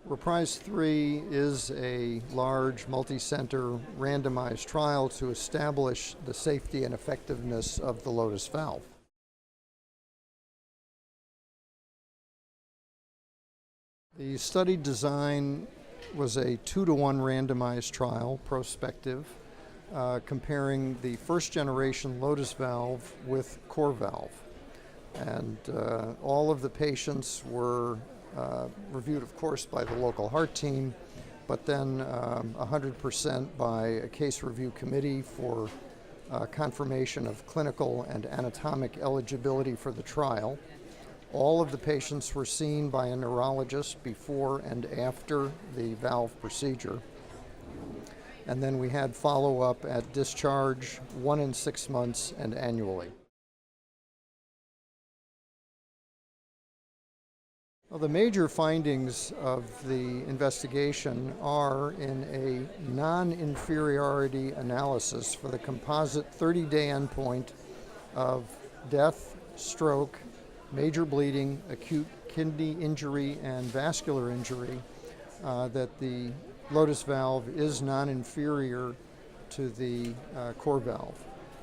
REPRISE III is a large, multi-center, randomized trial to establish the safety and effectiveness of the Lotus valve. The study design was a 2-to-1 randomized trial, prospective, comparing the first-generation Lotus valve with core valve. And all of the patients were reviewed, of course, by the local heart team, but then 100% by a case review committee for confirmation of clinical and anatomic eligibility for the trial. All of the patients were seen by a neurologist before and after the valve procedure. And then we had follow-up at discharge, 1 in 6 months, and annually. Well, the major findings of the investigation are in a non-inferiority analysis for the composite 30-day endpoint of death, stroke, major bleeding, acute kidney injury, and vascular injury, that the Lotus valve is non-inferior to the core valve.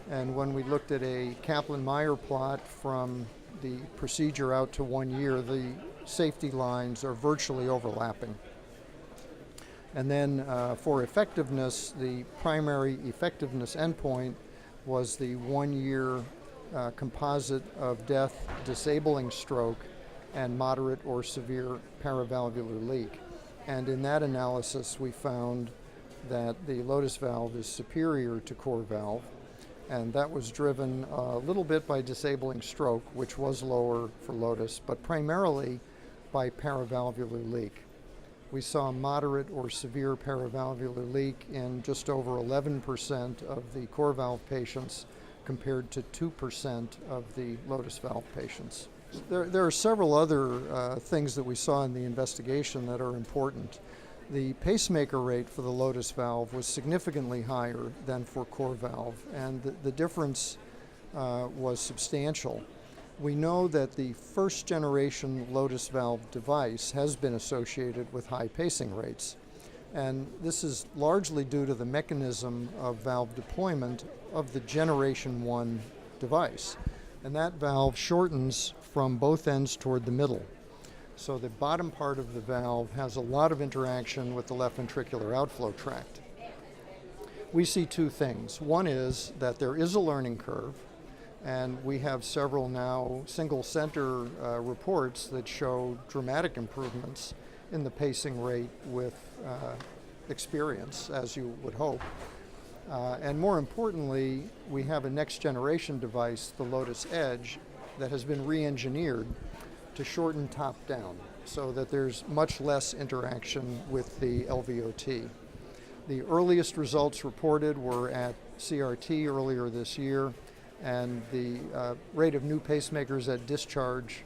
And when we looked at a Kaplan-Meier plot from the procedure out to 1 year, the safety lines are virtually overlapping. And then for effectiveness, the primary effectiveness endpoint was the 1-year composite of death, disabling stroke, and moderate or severe paravalvular leak. And in that analysis, we found that the Lotus valve is superior to core valve, and that was driven a little bit by disabling stroke, which was lower for Lotus, but primarily by paravalvular leak. We saw moderate or severe paravalvular leak in just over 11% of the core valve patients compared to 2% of the Lotus valve patients. There are several other things that we saw in the investigation that are important. The pacemaker rate for the Lotus valve was significantly higher than for core valve, and the difference was substantial. We know that the first generation Lotus valve device has been associated with high pacing rates, and this is largely due to the mechanism of valve deployment of the generation 1 device. And that valve shortens from both ends toward the middle. So the bottom part of the valve has a lot of interaction with the left ventricular outflow tract. We see two things. One is that there is a learning curve, and we have several now single center reports that show dramatic improvements in the pacing rate with experience, as you would hope. And more importantly, we have a next generation device, the Lotus Edge, that has been re-engineered to shorten top down so that there's much less interaction with the LVOT. The earliest results reported were at CRT earlier this year, and the rate of new pacemakers at discharge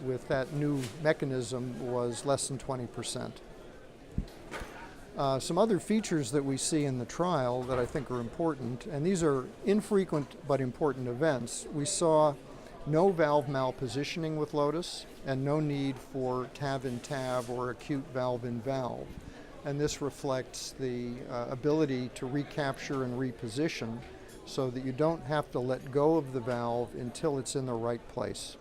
with that new mechanism was less than 20%. Some other features that we see in the trial that I think are important, and these are infrequent but important events. We saw no valve malpositioning with Lotus and no need for TAV-in-TAV or acute valve-in-valve. And this reflects the ability to recapture and reposition so that you don't have to let go of the valve until it's in the right place.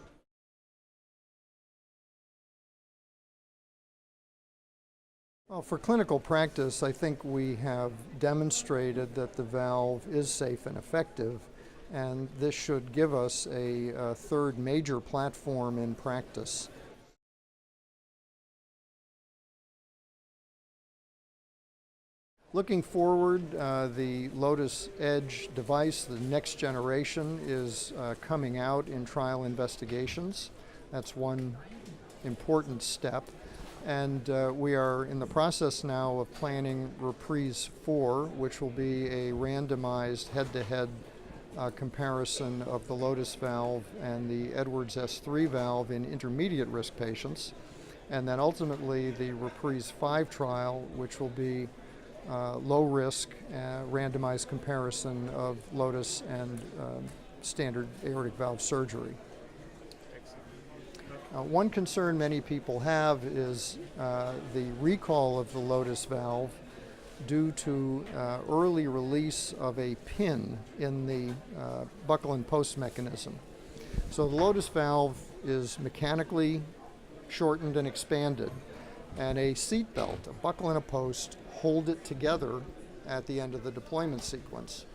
Well, for clinical practice, I think we have demonstrated that the valve is safe and effective, and this should give us a third major platform in practice. Looking forward, the Lotus Edge device, the next generation, is coming out in trial investigations. That's one important step. And we are in the process now of planning REPRISE IV, which will be a randomized head-to-head comparison of the Lotus valve and the Edwards S3 valve in intermediate risk patients. And then ultimately the REPRISE V trial, which will be low risk randomized comparison of Lotus and standard aortic valve surgery. One concern many people have is the recall of the Lotus valve due to early release of a pin in the buckle and post mechanism. So the Lotus valve is mechanically shortened and expanded, and a seat belt, a buckle and a post, hold it together at the end of the deployment sequence.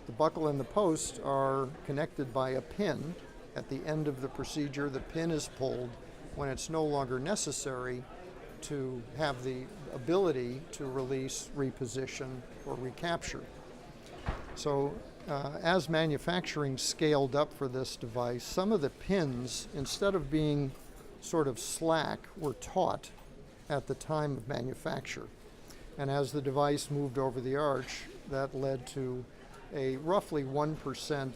The buckle and the post are connected by a pin. At the end of the procedure, the pin is pulled when it's no longer necessary to have the ability to release, reposition, or recapture. So as manufacturing scaled up for this device, some of the pins, instead of being sort of slack, were taut at the time of manufacture. And as the device moved over the arch, that led to a roughly 1%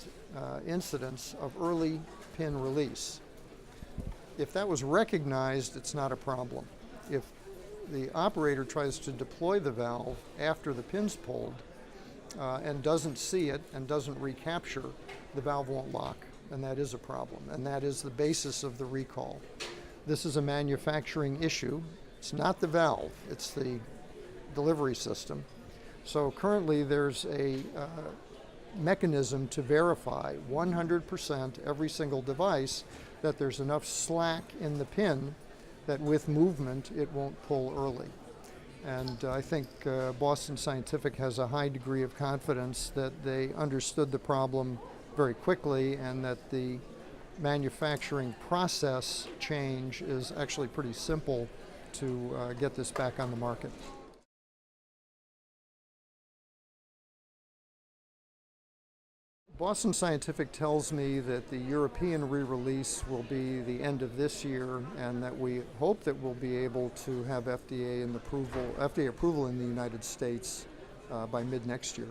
incidence of early pin release. If that was recognized, it's not a problem. If the operator tries to deploy the valve after the pin's pulled and doesn't see it and doesn't recapture, the valve won't lock, and that is a problem, and that is the basis of the recall. This is a manufacturing issue. It's not the valve, it's the delivery system. So currently there's a mechanism to verify 100% every single device that there's enough slack in the pin that with movement it won't pull early. And I think Boston Scientific has a high degree of confidence that they understood the problem very quickly and that the manufacturing process change is actually pretty simple to get this back on the market. Boston Scientific tells me that the European re-release will be the end of this year, and that we hope that we'll be able to have FDA approval in the United States by mid next year.